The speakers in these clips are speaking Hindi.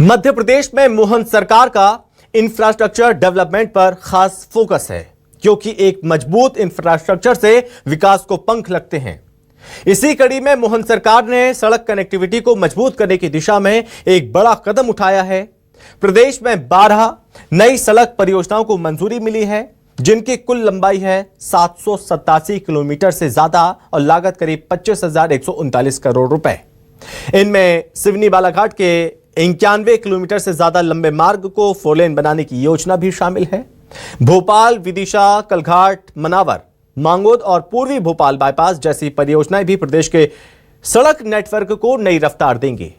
मध्य प्रदेश में मोहन सरकार का इंफ्रास्ट्रक्चर डेवलपमेंट पर खास फोकस है, क्योंकि एक मजबूत इंफ्रास्ट्रक्चर से विकास को पंख लगते हैं। इसी कड़ी में मोहन सरकार ने सड़क कनेक्टिविटी को मजबूत करने की दिशा में एक बड़ा कदम उठाया है। प्रदेश में 12 नई सड़क परियोजनाओं को मंजूरी मिली है, जिनकी कुल लंबाई है 787 किलोमीटर से ज्यादा और लागत करीब 25,139 करोड़ रुपए। इनमें सिवनी बालाघाट के 91 किलोमीटर से ज्यादा लंबे मार्ग को 4 लेन बनाने की योजना भी शामिल है। भोपाल, विदिशा, कलघाट, मनावर, मांगोद और पूर्वी भोपाल बाईपास जैसी परियोजनाएं भी प्रदेश के सड़क नेटवर्क को नई रफ्तार देंगी।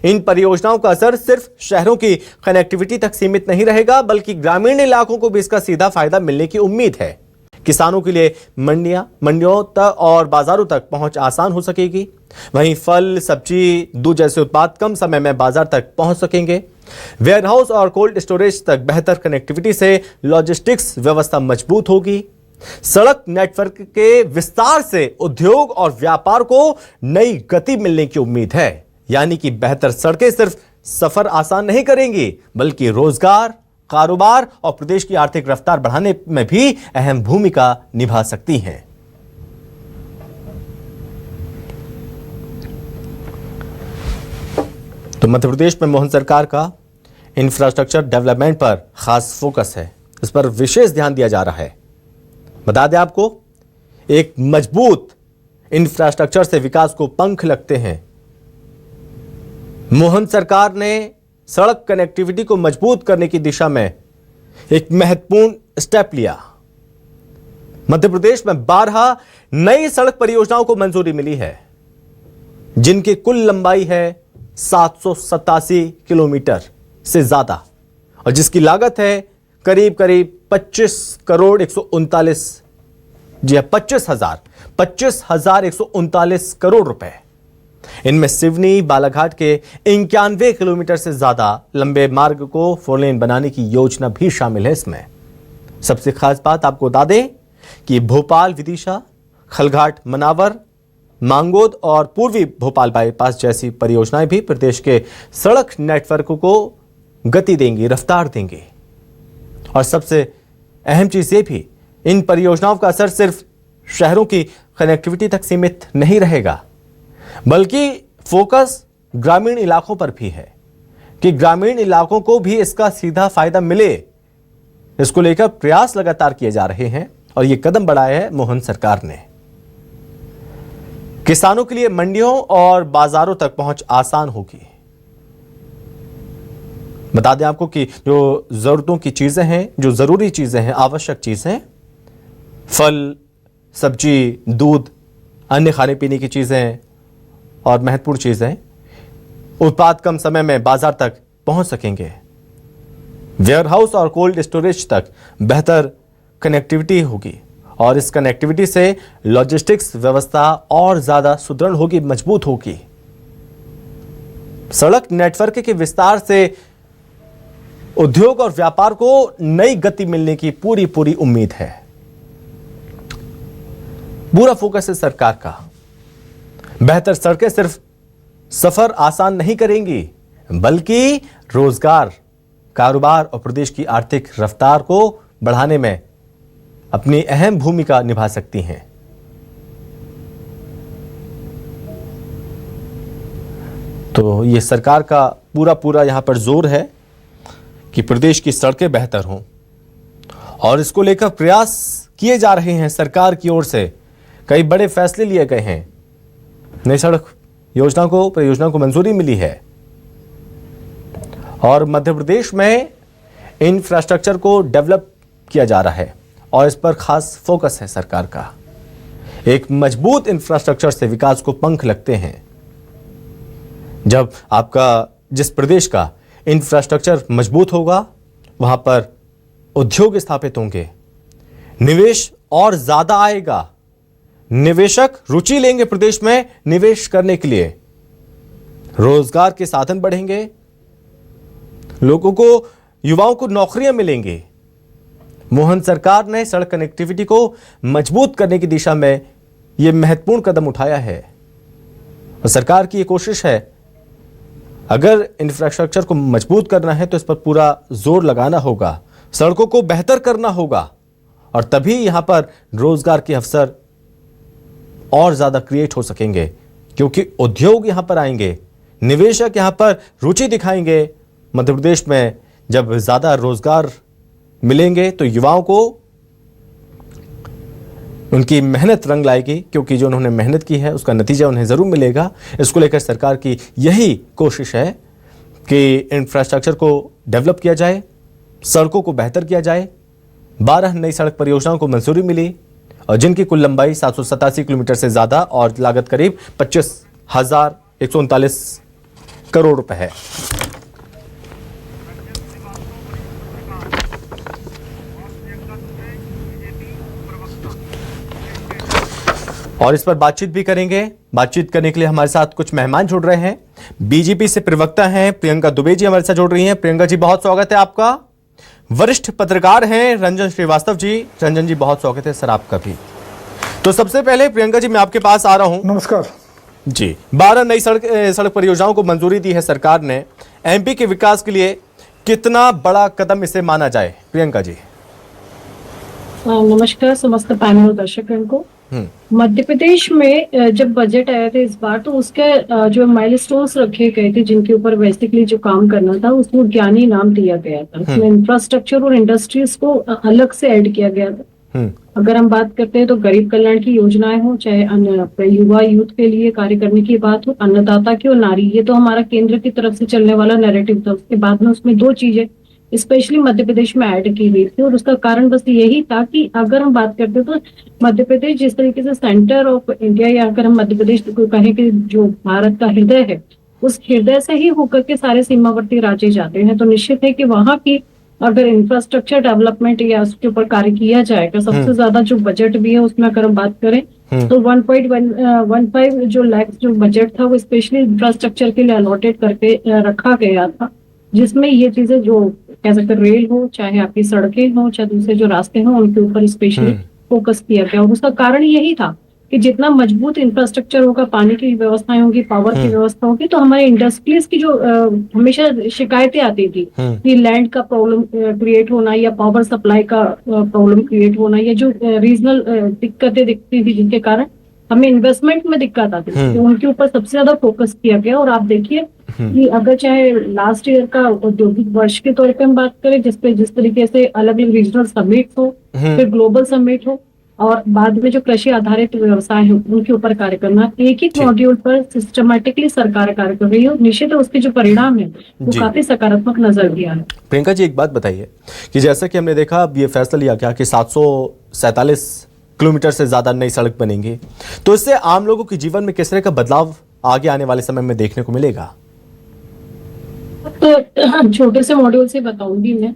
इन परियोजनाओं का असर सिर्फ शहरों की कनेक्टिविटी तक सीमित नहीं रहेगा, बल्कि ग्रामीण इलाकों को भी इसका सीधा फायदा मिलने की उम्मीद है। किसानों के लिए मंडियों तक और बाजारों तक पहुंच आसान हो सकेगी। वहीं फल, सब्जी, दूध जैसे उत्पाद कम समय में बाजार तक पहुंच सकेंगे। वेयरहाउस और कोल्ड स्टोरेज तक बेहतर कनेक्टिविटी से लॉजिस्टिक्स व्यवस्था मजबूत होगी। सड़क नेटवर्क के विस्तार से उद्योग और व्यापार को नई गति मिलने की उम्मीद है। यानी कि बेहतर सड़कें सिर्फ सफर आसान नहीं करेंगी, बल्कि रोजगार, कारोबार और प्रदेश की आर्थिक रफ्तार बढ़ाने में भी अहम भूमिका निभा सकती हैं। तो मध्य प्रदेश में मोहन सरकार का इंफ्रास्ट्रक्चर डेवलपमेंट पर खास फोकस है, इस पर विशेष ध्यान दिया जा रहा है। बता दें आपको, एक मजबूत इंफ्रास्ट्रक्चर से विकास को पंख लगते हैं। मोहन सरकार ने सड़क कनेक्टिविटी को मजबूत करने की दिशा में एक महत्वपूर्ण स्टेप लिया। मध्य प्रदेश में 12 नई सड़क परियोजनाओं को मंजूरी मिली है, जिनकी कुल लंबाई है 787 किलोमीटर से ज्यादा और जिसकी लागत है करीब 25,139 करोड़ रुपए। इनमें सिवनी बालाघाट के 91 किलोमीटर से ज्यादा लंबे मार्ग को 4 लेन बनाने की योजना भी शामिल है। इसमें सबसे खास बात आपको बता दें कि भोपाल, विदिशा, खलघाट, मनावर, मांगोद और पूर्वी भोपाल बाईपास जैसी परियोजनाएं भी प्रदेश के सड़क नेटवर्क को गति देंगी, रफ्तार देंगी। और सबसे अहम चीज ये भी, इन परियोजनाओं का असर सिर्फ शहरों की कनेक्टिविटी तक सीमित नहीं रहेगा, बल्कि फोकस ग्रामीण इलाकों पर भी है कि ग्रामीण इलाकों को भी इसका सीधा फायदा मिले। इसको लेकर प्रयास लगातार किए जा रहे हैं और यह कदम बढ़ाया है मोहन सरकार ने। किसानों के लिए मंडियों और बाजारों तक पहुंच आसान होगी। बता दें आपको कि जो जरूरतों की चीजें हैं, जो जरूरी चीजें हैं, आवश्यक चीजें, फल, सब्जी, दूध, अन्य खाने पीने की चीजें और महत्वपूर्ण चीजें, उत्पाद कम समय में बाजार तक पहुंच सकेंगे। वेयरहाउस और कोल्ड स्टोरेज तक बेहतर कनेक्टिविटी होगी और इस कनेक्टिविटी से लॉजिस्टिक्स व्यवस्था और ज्यादा सुदृढ़ होगी, मजबूत होगी। सड़क नेटवर्क के विस्तार से उद्योग और व्यापार को नई गति मिलने की पूरी उम्मीद है। पूरा फोकस है सरकार का। बेहतर सड़कें सिर्फ सफर आसान नहीं करेंगी, बल्कि रोजगार, कारोबार और प्रदेश की आर्थिक रफ्तार को बढ़ाने में अपनी अहम भूमिका निभा सकती हैं। तो ये सरकार का पूरा यहां पर जोर है कि प्रदेश की सड़कें बेहतर हों और इसको लेकर प्रयास किए जा रहे हैं। सरकार की ओर से कई बड़े फैसले लिए गए हैं। नई सड़क परियोजना को मंजूरी मिली है और मध्य प्रदेश में इंफ्रास्ट्रक्चर को डेवलप किया जा रहा है और इस पर खास फोकस है सरकार का। एक मजबूत इंफ्रास्ट्रक्चर से विकास को पंख लगते हैं। जब जिस प्रदेश का इंफ्रास्ट्रक्चर मजबूत होगा, वहां पर उद्योग स्थापित होंगे, निवेश और ज्यादा आएगा, निवेशक रुचि लेंगे प्रदेश में निवेश करने के लिए, रोजगार के साधन बढ़ेंगे, लोगों को, युवाओं को नौकरियां मिलेंगी। मोहन सरकार ने सड़क कनेक्टिविटी को मजबूत करने की दिशा में यह महत्वपूर्ण कदम उठाया है और सरकार की यह कोशिश है अगर इंफ्रास्ट्रक्चर को मजबूत करना है तो इस पर पूरा जोर लगाना होगा, सड़कों को बेहतर करना होगा और तभी यहां पर रोजगार के अवसर और ज्यादा क्रिएट हो सकेंगे, क्योंकि उद्योग यहां पर आएंगे, निवेशक यहां पर रुचि दिखाएंगे। मध्य प्रदेश में जब ज्यादा रोजगार मिलेंगे तो युवाओं को उनकी मेहनत रंग लाएगी, क्योंकि जो उन्होंने मेहनत की है उसका नतीजा उन्हें जरूर मिलेगा। इसको लेकर सरकार की यही कोशिश है कि इंफ्रास्ट्रक्चर को डेवलप किया जाए, सड़कों को बेहतर किया जाए। 12 नई सड़क परियोजनाओं को मंजूरी मिली और जिनकी कुल लंबाई 787 किलोमीटर से ज्यादा और लागत करीब 25,139 करोड़ रुपए है। और इस पर बातचीत भी करेंगे। बातचीत करने के लिए हमारे साथ कुछ मेहमान जुड़ रहे हैं। बीजेपी से प्रवक्ता हैं प्रियंका दुबे जी हमारे साथ जुड़ रही हैं। प्रियंका जी, बहुत स्वागत है आपका। वरिष्ठ पत्रकार हैं रंजन श्रीवास्तव जी। रंजन जी, बहुत स्वागत है सर आपका भी। तो सबसे पहले प्रियंका जी, मैं आपके पास आ रहा हूं। नमस्कार जी। 12 नई सड़क परियोजनाओं को मंजूरी दी है सरकार ने। एमपी के विकास के लिए कितना बड़ा कदम इसे माना जाए, प्रियंका जी? नमस्कार समस्त पैनल और दर्शकों को। मध्य प्रदेश में जब बजट आया था इस बार, तो उसके जो माइलस्टोन्स रखे गए थे जिनके ऊपर बेसिकली जो काम करना था उसको ज्ञानी नाम दिया गया था। उसमें इंफ्रास्ट्रक्चर और इंडस्ट्रीज को अलग से ऐड किया गया था। अगर हम बात करते हैं तो गरीब कल्याण की योजनाएं हो, चाहे युवा यूथ के लिए कार्य करने की बात हो, अन्नदाता की और नारी, ये तो हमारा केंद्र की तरफ से चलने वाला नैरेटिव था। उसके बाद में उसमें 2 चीजें स्पेशली मध्य प्रदेश में ऐड की गई थी और उसका कारण बस यही था कि अगर हम बात करते तो मध्य प्रदेश जिस तरीके से सेंटर ऑफ इंडिया, या अगर हम मध्य प्रदेश को कहें कि जो भारत का हृदय है, उस हृदय से ही होकर के सारे सीमावर्ती राज्य जाते हैं, तो निश्चित है कि वहां की अगर इंफ्रास्ट्रक्चर डेवलपमेंट या उसके ऊपर कार्य किया जाएगा, सबसे ज्यादा जो बजट भी है उसमें अगर हम बात करें तो 1.15 जो लाख जो बजट था वो स्पेशली इंफ्रास्ट्रक्चर के लिए अलॉटेड करके रखा गया था, जिसमें ये चीजें जो कह सकते रेल हो, चाहे आपकी सड़कें हो, चाहे दूसरे जो रास्ते हो, उनके ऊपर स्पेशली फोकस किया गया। और उसका कारण यही था कि जितना मजबूत इंफ्रास्ट्रक्चर होगा, पानी की व्यवस्थाएं होगी, पावर की व्यवस्था होगी, तो हमारे इंडस्ट्रीज की जो हमेशा शिकायतें आती थी कि लैंड का प्रॉब्लम क्रिएट होना या पावर सप्लाई का प्रॉब्लम क्रिएट होना, या जो रीजनल दिक्कतें दिखती थी जिनके कारण हमें इन्वेस्टमेंट में दिक्कत आती थी, तो उनके ऊपर सबसे ज्यादा फोकस किया गया। और आप देखिए कि अगर चाहे लास्ट ईयर का औद्योगिक वर्ष के तौर पे हम बात करें, जिस तरीके से अलग अलग रीजनल समिट हो, फिर ग्लोबल समिट हो, और बाद में जो कृषि आधारित व्यवसाय है उनके ऊपर कार्य करना, एक ही मॉड्यूल पर सिस्टमैटिकली सरकार कार्य कर रही है, निश्चित है उसके जो परिणाम है वो काफी सकारात्मक नजर दिया है। प्रियंका जी, एक बात बताइए कि जैसा कि हमने देखा अब ये फैसला लिया गया कि 747 किलोमीटर से ज्यादा नई सड़क बनेंगी, तो इससे आम लोगों के जीवन में किस तरह का बदलाव आगे आने वाले समय में देखने को मिलेगा? तो छोटे से मॉड्यूल से बताऊंगी मैं।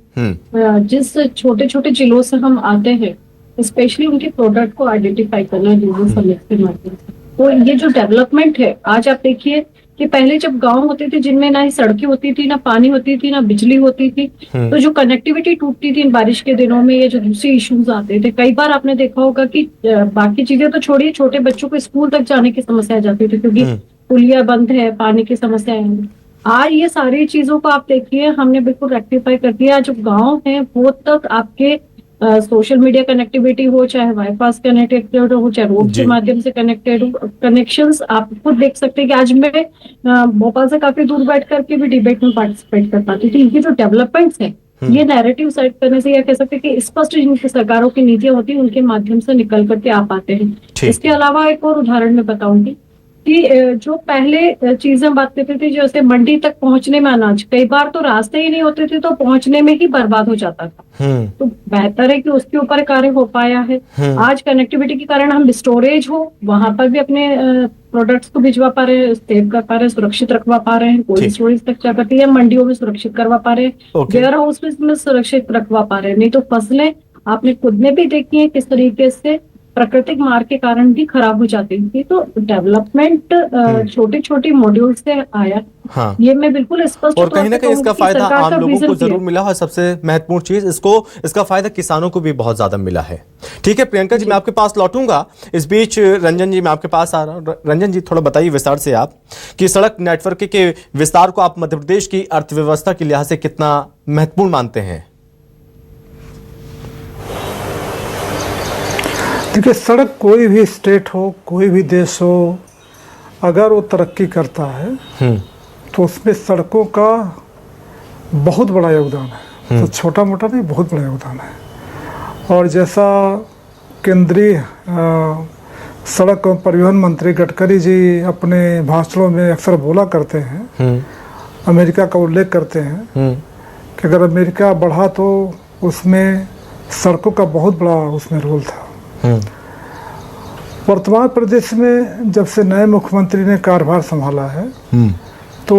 जिस छोटे छोटे जिलों से हम आते हैं, स्पेशली उनके प्रोडक्ट को आइडेंटिफाई करना रीजनल समिट के माध्यम से, तो ये जो डेवलपमेंट है, आज आप देखिए कि पहले जब गांव होते थे जिनमें ना ही सड़कें होती थी, ना पानी होती थी, ना बिजली होती थी, तो जो कनेक्टिविटी टूटती थी इन बारिश के दिनों में, या जो दूसरे इश्यूज आते थे, कई बार आपने देखा होगा कि बाकी चीजें तो छोड़िए, छोटे बच्चों को स्कूल तक जाने की समस्या आ जाती थी क्योंकि पुलिया बंद है, पानी की समस्या है। आज ये सारी चीजों को आप देखिए हमने बिल्कुल रेक्टिफाई कर दिया। जो गाँव है वो तक आपके सोशल मीडिया कनेक्टिविटी हो, चाहे वाईफाई कनेक्टेड हो, चाहे रोड के माध्यम से कनेक्टेड हो, कनेक्शंस आप खुद देख सकते हैं कि आज मैं भोपाल से काफी दूर बैठ करके भी डिबेट में पार्टिसिपेट कर पाती थी। ये जो डेवलपमेंट्स है, ये नैरेटिव सेट करने से, या कह सकते हैं कि स्पष्ट जिनकी सरकारों की नीतियां होती है उनके माध्यम से निकल करके आ पाते हैं। इसके अलावा एक और उदाहरण मैं बताऊंगी कि जो पहले चीजें बात करते थे, जैसे मंडी तक पहुंचने में अनाज कई बार तो रास्ते ही नहीं होते थे, तो पहुंचने में ही बर्बाद हो जाता था। तो बेहतर है कि उसके ऊपर कार्य हो पाया है। आज कनेक्टिविटी के कारण हम स्टोरेज हो, वहां पर भी अपने प्रोडक्ट्स को भिजवा पा रहे हैं, सेव कर पा रहे हैं, सुरक्षित रखवा पा रहे हैं, कोल्ड स्टोरेज तक जा करती है, मंडियों में सुरक्षित करवा पा रहे हैं, वेयर हाउस में सुरक्षित रखवा पा रहे हैं। नहीं तो फसलें आपने खुद ने भी देखी है किस तरीके से प्राकृतिक मार्ग के कारण भी खराब हो जाती थी। तो डेवलपमेंट छोटे छोटे मॉड्यूल से आया। हाँ। ये मैं बिल्कुल स्पष्ट और कहीं ना कहीं इसका फायदा आम लोगों को जरूर है। मिला है। सबसे महत्वपूर्ण चीज इसका फायदा किसानों को भी बहुत ज्यादा मिला है। ठीक है प्रियंका जी, मैं आपके पास लौटूंगा। इस बीच रंजन जी, मैं आपके पास आ रहा हूं। रंजन जी, थोड़ा बताइए विस्तार से आप कि सड़क नेटवर्क के विस्तार को आप मध्य प्रदेश की अर्थव्यवस्था के लिहाज से कितना महत्वपूर्ण मानते हैं? देखिए, सड़क कोई भी स्टेट हो, कोई भी देश हो, अगर वो तरक्की करता है तो उसमें सड़कों का बहुत बड़ा योगदान है। तो छोटा मोटा नहीं, बहुत बड़ा योगदान है। और जैसा केंद्रीय सड़क और परिवहन मंत्री गडकरी जी अपने भाषणों में अक्सर बोला करते हैं, अमेरिका का उल्लेख करते हैं कि अगर अमेरिका बढ़ा तो उसमें सड़कों का बहुत बड़ा उसमें रोल था। वर्तमान प्रदेश में जब से नए मुख्यमंत्री ने कार्यभार संभाला है तो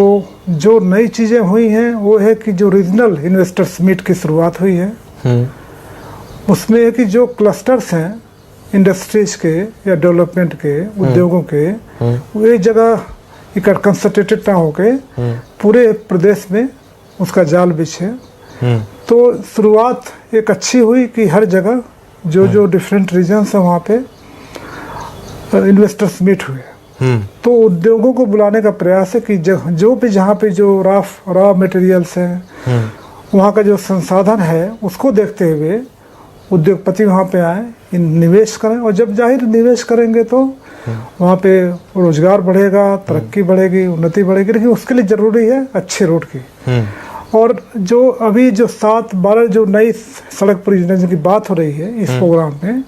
जो नई चीज़ें हुई हैं वो है कि जो रीजनल इन्वेस्टर्स मीट की शुरुआत हुई है, उसमें है कि जो क्लस्टर्स हैं इंडस्ट्रीज के या डेवलपमेंट के, उद्योगों के, वो एक जगह इकट्ठा कंसंट्रेटेड ना होके पूरे प्रदेश में उसका जाल बिछे। तो शुरुआत एक अच्छी हुई कि हर जगह जो डिफरेंट रीजन्स हैं वहाँ पे इन्वेस्टर्स मीट हुए। तो उद्योगों को बुलाने का प्रयास है कि जो भी जहाँ पे जो रॉ मटेरियल्स हैं, वहाँ का जो संसाधन है उसको देखते हुए उद्योगपति वहाँ पे आए, निवेश करें। और जब जाहिर निवेश करेंगे तो वहाँ पे रोजगार बढ़ेगा, तरक्की बढ़ेगी, उन्नति बढ़ेगी। लेकिन उसके लिए ज़रूरी है अच्छे रोड की। और जो अभी जो 7-12 जो नई सड़क परियोजना की बात हो रही है इस प्रोग्राम में,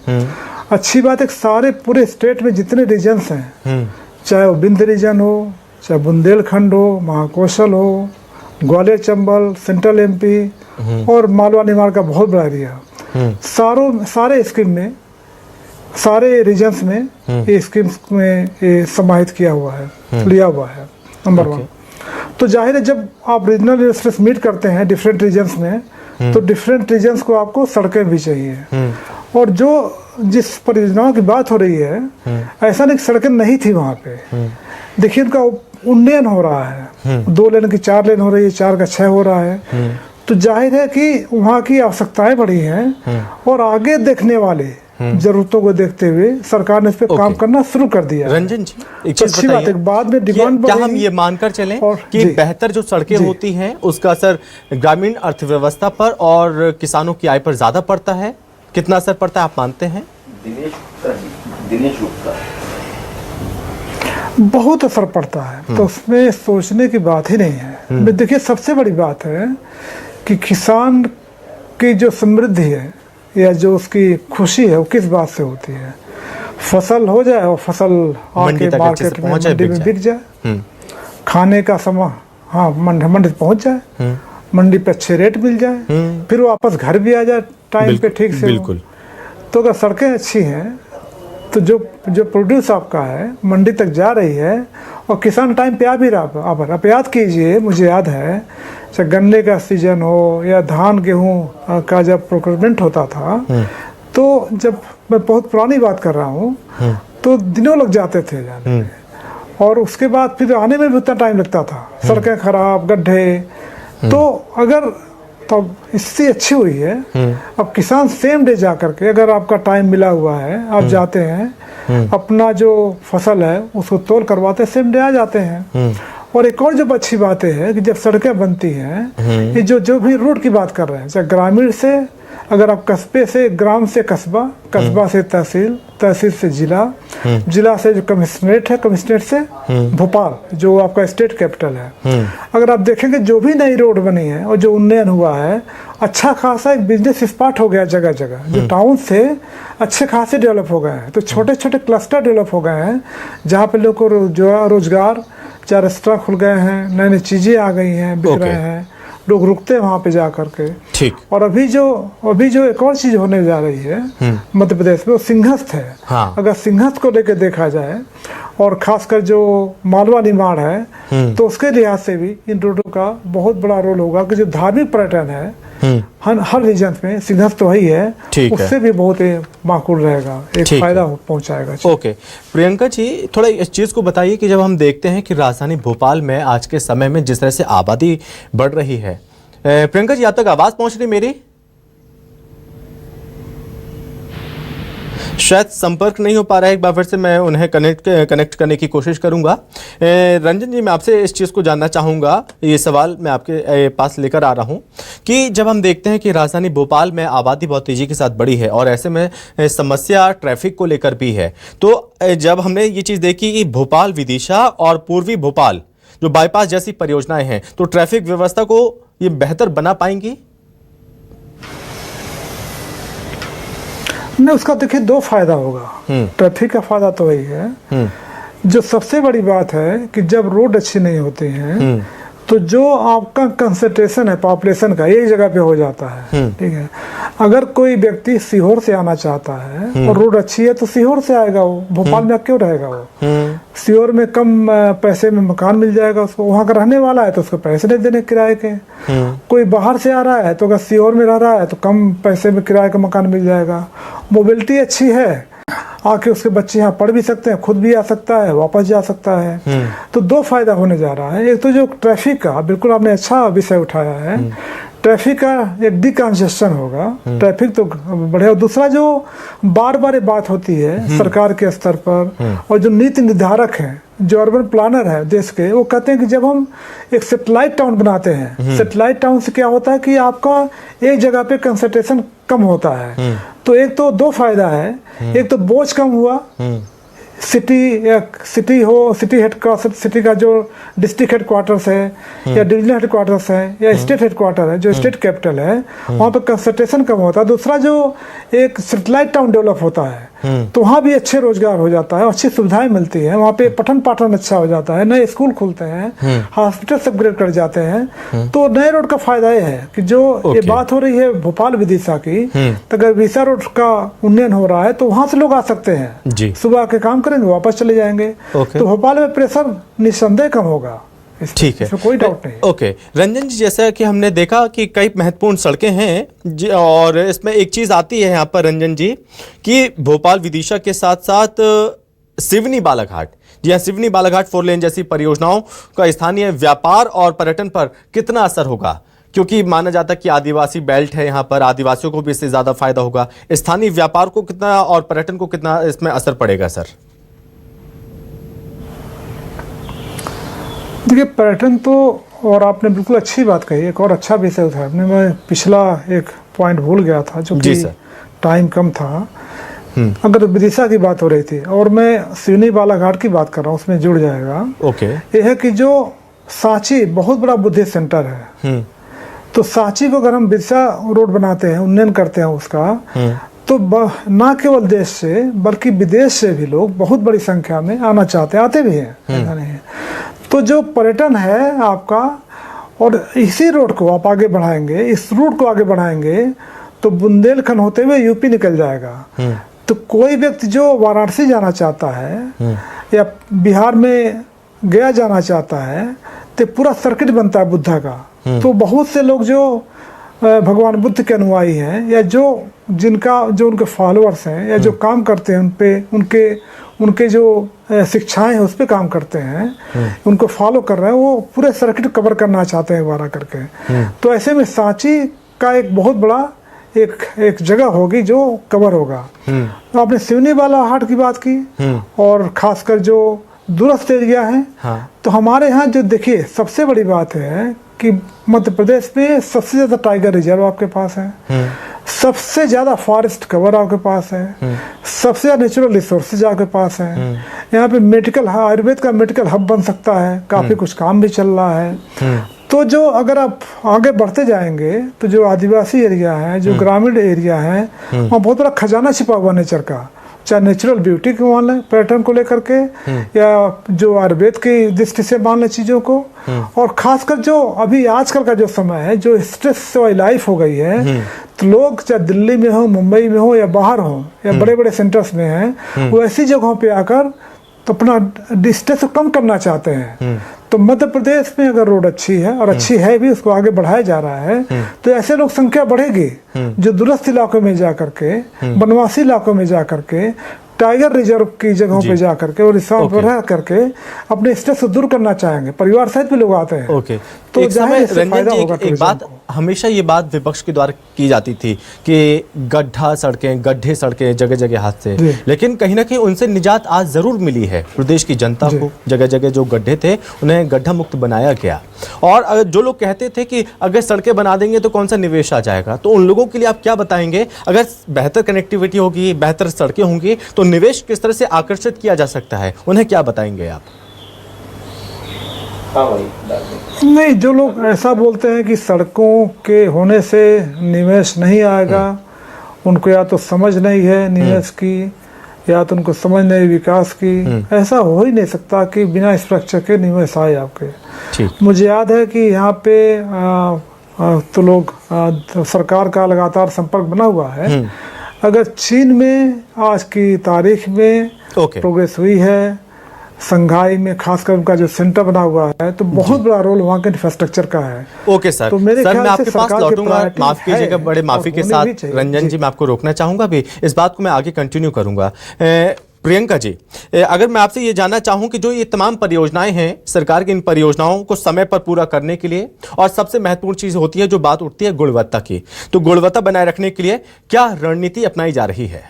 अच्छी बात है। सारे पूरे स्टेट में जितने रीजन्स हैं, चाहे वो बिंद रीजन हो, चाहे बुंदेलखंड हो, महाकौशल हो, ग्वालियर चंबल, सेंट्रल एमपी और मालवा निमाड़ का बहुत बड़ा एरिया, सारे स्कीम में, सारे रीजन्स में ये स्कीम्स में ये समाहित किया हुआ है, लिया हुआ है। नंबर 1 तो जाहिर है जब आप रीजनल इन्वेस्टर्स मीट करते हैं डिफरेंट रीजन्स में, तो डिफरेंट रीजन्स को आपको सड़कें भी चाहिए। और जो जिस परियोजनाओं की बात हो रही है, ऐसा नहीं सड़कें नहीं थी वहाँ पे। देखिए उनका उन्नयन हो रहा है, 2 लेन की 4 लेन हो रही है, 4 का 6 हो रहा है। तो जाहिर है कि वहाँ की आवश्यकताएं बढ़ी हैं और आगे देखने वाले जरूरतों को देखते हुए सरकार ने इस पे काम करना शुरू कर दिया। रंजन जी, एक चीज अच्छी बात है, बाद में डिमांड क्या हम ये मानकर चलें कि बेहतर जो सड़कें होती हैं उसका असर ग्रामीण अर्थव्यवस्था पर और किसानों की आय पर ज्यादा पड़ता है? कितना असर पड़ता है आप मानते हैं? दिनेश गुप्ता बहुत असर पड़ता है। तो उसमें सोचने की बात ही नहीं है। देखिए सबसे बड़ी बात है कि किसान की जो समृद्धि है या जो उसकी खुशी है वो किस बात से होती है? फसल हो जाए और फसल आके मार्केट में मंडी में बिक जाए, खाने का समय मंडी पहुंच जाए, मंडी पे अच्छे रेट मिल जाए, फिर वापस घर भी आ जाए टाइम पे ठीक से। बिल्कुल। तो अगर सड़कें अच्छी हैं तो जो प्रोड्यूस आपका है मंडी तक जा रही है और किसान टाइम पे आ भी रहा। आप याद कीजिए, मुझे याद है चाहे गन्ने का सीजन हो या धान गेहूं का जब प्रोक्योरमेंट होता था, तो जब मैं बहुत पुरानी बात कर रहा हूँ तो दिनों लग जाते थे जाने में, और उसके बाद फिर आने में भी उतना टाइम लगता था, सड़कें खराब, गड्ढे। तो अगर तब इससे अच्छी हुई है, अब किसान सेम डे जा करके, अगर आपका टाइम मिला हुआ है, आप जाते हैं अपना जो फसल है उसको तोल करवाते हैं, सेम डे आ जाते हैं। और एक और जो अच्छी बात है कि जब सड़कें बनती हैं, ये जो भी रोड की बात कर रहे हैं, चाहे ग्रामीण से, अगर आप कस्बे से ग्राम से कस्बा, कस्बा से तहसील, तहसील से जिला, जिला से जो कमिश्नरेट है, कमिश्नरेट से भोपाल जो आपका स्टेट कैपिटल है, अगर आप देखेंगे जो भी नई रोड बनी है और जो उन्नयन हुआ है, अच्छा खासा एक बिजनेस स्पॉट हो गया जगह जगह। जो टाउन से अच्छे खासे डेवलप हो गए हैं, तो छोटे छोटे क्लस्टर डेवलप हो गए हैं जहाँ पे लोगों को रोजगार, चाहे रेस्टोरेंट खुल गए हैं, नई नई चीजें आ गई हैं, बिक रहे हैं, लोग रुकते हैं वहाँ पे जा करके। ठीक। और अभी जो एक और चीज होने जा रही है मध्य प्रदेश में, वो सिंहस्थ है। हाँ। अगर सिंहस्थ को लेकर देखा जाए और खासकर जो मालवा निमाड़ है, तो उसके लिहाज से भी इन रोडों का बहुत बड़ा रोल होगा कि जो धार्मिक पर्यटन है हर रीजन में सिग्नल तो वही है, ठीक है। उससे भी बहुत माकूल रहेगा, एक ठीक फायदा है। पहुंचाएगा। ओके प्रियंका जी, थोड़ा इस चीज़ को बताइए कि जब हम देखते हैं कि राजधानी भोपाल में आज के समय में जिस तरह से आबादी बढ़ रही है, प्रियंका जी आप तक आवाज़ पहुंच रही मेरी? शायद संपर्क नहीं हो पा रहा है, एक बार फिर से मैं उन्हें कनेक्ट करने की कोशिश करूंगा। रंजन जी, मैं आपसे इस चीज़ को जानना चाहूँगा, ये सवाल मैं आपके पास लेकर आ रहा हूँ कि जब हम देखते हैं कि राजधानी भोपाल में आबादी बहुत तेज़ी के साथ बढ़ी है और ऐसे में समस्या ट्रैफिक को लेकर भी है, तो जब हमने ये चीज़ देखी कि भोपाल विदिशा और पूर्वी भोपाल जो बाईपास जैसी परियोजनाएँ हैं, तो ट्रैफिक व्यवस्था को ये बेहतर बना पाएंगी? नहीं, उसका देखिए दो फायदा होगा। ट्रैफिक का फायदा तो वही है, जो सबसे बड़ी बात है कि जब रोड अच्छी नहीं होती है तो जो आपका कंसंट्रेशन है पॉपुलेशन का एक जगह पे हो जाता है। ठीक है, अगर कोई व्यक्ति सीहोर से आना चाहता है और रोड अच्छी है तो सीहोर से आएगा, वो भोपाल में क्यों रहेगा? वो सीहोर में कम पैसे में मकान मिल जाएगा उसको, वहाँ का रहने वाला है तो उसको पैसे नहीं देने किराए के। कोई बाहर से आ रहा है तो अगर सीहोर में रह रहा है तो कम पैसे में किराए का मकान मिल जाएगा। मोबिलिटी अच्छी है, आके उसके बच्चे यहाँ पढ़ भी सकते हैं, खुद भी आ सकता है, वापस जा सकता है। तो दो फायदा होने जा रहा है। एक तो जो ट्रैफिक का, बिल्कुल आपने अच्छा विषय उठाया है, ट्रैफिक का एक डिकंजेशन होगा, ट्रैफिक तो बढ़ेगा। दूसरा जो बार बार बात होती है सरकार के स्तर पर और जो नीति निर्धारक हैं, जो अर्बन प्लानर है देश के, वो कहते हैं कि जब हम एक सेटेलाइट टाउन बनाते हैं, सेटेलाइट टाउन से क्या होता है कि आपका एक जगह पे कंसंट्रेशन कम होता है। तो एक तो दो फायदा है, एक तो बोझ कम हुआ, सिटी हो, सिटी हेडक्वार्टर, सिटी का जो डिस्ट्रिक्ट हेडक्वार्टर्स है या डिविजनल हेडक्वार्टर्स है या स्टेट हेडक्वार्टर है, जो स्टेट कैपिटल है, वहाँ पर कंसंट्रेशन कम होता है। दूसरा जो एक सेटेलाइट टाउन डेवलप होता है तो वहाँ भी अच्छे रोजगार हो जाता है, अच्छी सुविधाएं मिलती है, वहाँ पे पठन पाठन अच्छा हो जाता है, नए स्कूल खुलते हैं, हॉस्पिटल अपग्रेड कर जाते हैं। तो नए रोड का फायदा ये है कि जो ये बात हो रही है भोपाल विदिशा की, तो अगर विदिशा रोड का उन्नयन हो रहा है तो वहाँ से लोग आ सकते हैं, सुबह के काम करेंगे वापस चले जाएंगे। तो भोपाल में प्रेशर निस्संदेह कम होगा, ठीक है, कोई डाउट नहीं। ओके रंजन जी, जैसा कि हमने देखा कि कई महत्वपूर्ण सड़कें हैं और इसमें एक चीज़ आती है यहाँ पर रंजन जी कि भोपाल विदिशा के साथ साथ सिवनी बालाघाट, जी हाँ, सिवनी बालाघाट 4 लेन जैसी परियोजनाओं का स्थानीय व्यापार और पर्यटन पर कितना असर होगा? क्योंकि माना जाता है कि आदिवासी बेल्ट है यहाँ पर, आदिवासियों को भी इससे ज़्यादा फायदा होगा। स्थानीय व्यापार को कितना और पर्यटन को कितना इसमें असर पड़ेगा सर? देखिए पर्यटन तो, और आपने बिल्कुल अच्छी बात कही, एक और अच्छा विषय उठाया आपने। मैं पिछला एक पॉइंट भूल गया था जो कि टाइम कम था। अगर विदिशा की बात हो रही थी और मैं सिवनी बालाघाट की बात कर रहा हूँ, उसमें जुड़ जाएगा। ओके, ये है कि जो सांची बहुत बड़ा बुद्धिस्ट सेंटर है, तो सांची को अगर हम विदिशा रोड बनाते हैं, उन्नयन करते हैं उसका, तो न केवल देश से बल्कि विदेश से भी लोग बहुत बड़ी संख्या में आना चाहते हैं, आते भी हैं, ऐसा नहीं है। तो जो पर्यटन है आपका, और इसी रोड को आप आगे बढ़ाएंगे, इस रूट को आगे बढ़ाएंगे तो बुंदेलखंड होते हुए यूपी निकल जाएगा। तो कोई व्यक्ति जो वाराणसी जाना चाहता है या बिहार में गया जाना चाहता है तो पूरा सर्किट बनता है बुद्धा का। तो बहुत से लोग जो भगवान बुद्ध के अनुयायी हैं या जो उनके फॉलोअर्स हैं या जो काम करते हैं, उन पे उनके जो शिक्षाएं हैं उस पे काम करते हैं, उनको फॉलो कर रहे हैं, वो पूरे सर्किट कवर करना चाहते हैं वारा करके। तो ऐसे में सांची का एक बहुत बड़ा एक जगह होगी जो कवर होगा। तो आपने सिवनी बालाघाट की बात की और खासकर जो दूरस्थ एरिया है, तो हमारे यहाँ जो देखिए सबसे बड़ी बात है कि मध्य प्रदेश में सबसे ज्यादा टाइगर रिजर्व आपके पास है, सबसे ज्यादा फॉरेस्ट कवर आपके पास है, सबसे ज्यादा नेचुरल रिसोर्सेज आपके पास है। यहाँ पे मेडिकल, आयुर्वेद का मेडिकल हब बन सकता है, काफी कुछ काम भी चल रहा है। तो जो अगर आप आगे बढ़ते जाएंगे तो जो आदिवासी एरिया है, जो ग्रामीण एरिया है, वहाँ बहुत बड़ा खजाना छिपा हुआ नेचर का, चाहे नेचुरल ब्यूटी को मान लें, पर्यटन को लेकर के, या जो आयुर्वेद की दृष्टि से मान लें चीज़ों को, और खासकर जो अभी आजकल का जो समय है, जो स्ट्रेस वाली लाइफ हो गई है, तो लोग चाहे दिल्ली में हो, मुंबई में हो या बाहर हो या बड़े बड़े सेंटर्स में हैं, वो ऐसी जगहों पे आकर तो अपना स्ट्रेस कम करना चाहते हैं। तो मध्य प्रदेश में अगर रोड अच्छी है और अच्छी है भी, उसको आगे बढ़ाया जा रहा है, तो ऐसे लोग संख्या बढ़ेगी जो दूरस्थ इलाकों में जा करके, वनवासी इलाकों में जा करके, टाइगर रिजर्व की जगहों पे जा करके और रिसोर्ट पर रह करके अपने स्ट्रेस को दूर करना चाहेंगे। परिवार सहित भी लोग आते हैं। ओके, तो एक समय रंजन फायदा जी होगा एक बात, हमेशा ये बात विपक्ष के द्वारा की जाती थी कि गड्ढे सड़कें जगह जगह हादसे, लेकिन कहीं ना कहीं उनसे निजात आज जरूर मिली है। प्रदेश की जनता को जगह जगह जो गड्ढे थे उन्हें गड्ढा मुक्त बनाया गया। और जो लोग कहते थे कि अगर सड़कें बना देंगे तो कौन सा निवेश आ जाएगा, तो उन लोगों के लिए आप क्या बताएंगे? अगर बेहतर कनेक्टिविटी होगी, बेहतर सड़कें होंगी, तो निवेश किस तरह से आकर्षित किया जा सकता है, उन्हें क्या बताएंगे आप? हाँ भाई, नहीं, जो लोग ऐसा बोलते हैं कि सड़कों के होने से निवेश नहीं आएगा, उनको या तो समझ नहीं है निवेश की, या तो उनको समझ नहीं विकास की। ऐसा हो ही नहीं सकता कि बिना स्ट्रक्चर के निवेश आए आपके। मुझे याद है कि यहाँ पे तो लोग तो सरकार का लगातार संपर्क बना हुआ है। अगर चीन में आज की तारीख में प्रोग्रेस हुई है, संघाई में खासकर उनका जो सेंटर बना हुआ है, तो बहुत बड़ा रोल वहाँ के इंफ्रास्ट्रक्चर का है। ओके सर, तो मेरे सर ख्याल मैं से आपके पास लौटूंगा, माफ कीजिएगा, बड़े माफी के साथ रंजन जी मैं आपको रोकना चाहूंगा भी, इस बात को मैं आगे कंटिन्यू करूंगा। प्रियंका जी, अगर मैं आपसे ये जानना चाहूं कि जो ये तमाम परियोजनाएं हैं, सरकार की इन परियोजनाओं को समय पर पूरा करने के लिए, और सबसे महत्वपूर्ण चीज होती है जो बात उठती है गुणवत्ता की, तो गुणवत्ता बनाए रखने के लिए क्या रणनीति अपनाई जा रही है?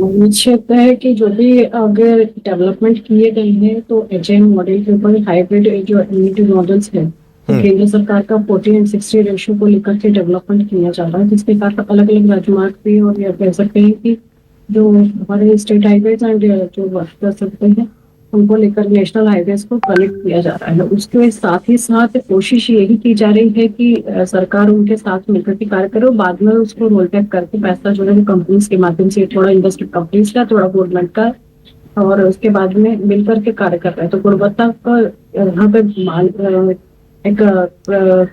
मुझे लगता है कि जो भी अगर डेवलपमेंट किए गए हैं तो एजाइल मॉडल के ऊपर हाइब्रिड जो एमईटी मॉडल्स है, तो केंद्र सरकार का 40:60 रेशियो को लेकर के डेवलपमेंट किया जा रहा है, जिसके कारण अलग अलग राजमार्ग भी, और यह कह सकते हैं कि जो हमारे स्टेट हाईवेज एंड जो वर्क कर सकते हैं उनको लेकर नेशनल हाईवेज को कनेक्ट किया जा रहा है। उसके साथ ही साथ कोशिश यही की जा रही है कि सरकार उनके साथ मिलकर के कार्य करे और बाद में उसको रोल बैक करके पैसा जो है कंपनीज के माध्यम से, थोड़ा इंडस्ट्री कंपनीज का, थोड़ा गवर्नमेंट का, और उसके बाद में मिलकर के कार्य कर रहा है। तो गुणवत्ता का यहाँ पे एक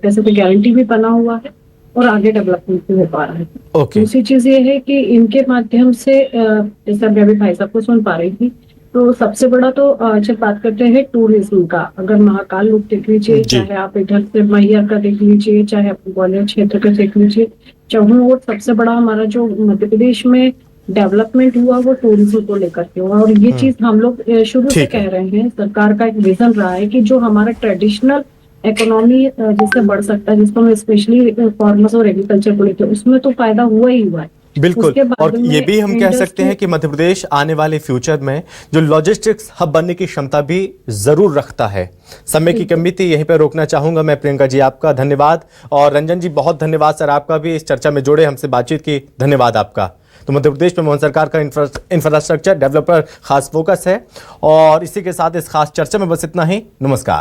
कैसे तो गारंटी भी बना हुआ है और आगे डेवलपमेंट भी हो पा रहा है। दूसरी चीज ये है कि इनके माध्यम से, जैसे अभी भाई साहब को सुन पा रही थी, तो सबसे बड़ा तो जब बात करते हैं टूरिज्म का, अगर महाकाल लूप देख लीजिए, चाहे आप इधर से मैहर का देख लीजिए, चाहे आप ग्वालियर क्षेत्र का देख लीजिए, चाहे सबसे बड़ा हमारा जो मध्य प्रदेश में डेवलपमेंट हुआ वो टूरिज्म को लेकर के हुआ। और ये चीज हम लोग शुरू से कह रहे हैं, सरकार का एक विजन रहा है कि जो हमारा ट्रेडिशनल इकोनॉमी जिससे बढ़ सकता है, जिसको हम स्पेशली फार्मर्स और एग्रीकल्चर को लेकर, उसमें तो फायदा हुआ ही हुआ है। बिल्कुल, और ये भी हम कह सकते हैं कि मध्य प्रदेश आने वाले फ्यूचर में जो लॉजिस्टिक्स हब बनने की क्षमता भी जरूर रखता है। समय की कमी थी, यहीं पर रोकना चाहूंगा मैं। प्रियंका जी आपका धन्यवाद, और रंजन जी बहुत धन्यवाद सर आपका भी, इस चर्चा में जोड़े, हमसे बातचीत की, धन्यवाद आपका। तो मध्य प्रदेश में मोहन सरकार का इंफ्रास्ट्रक्चर डेवलपर खास फोकस है, और इसी के साथ इस खास चर्चा में बस इतना ही। नमस्कार।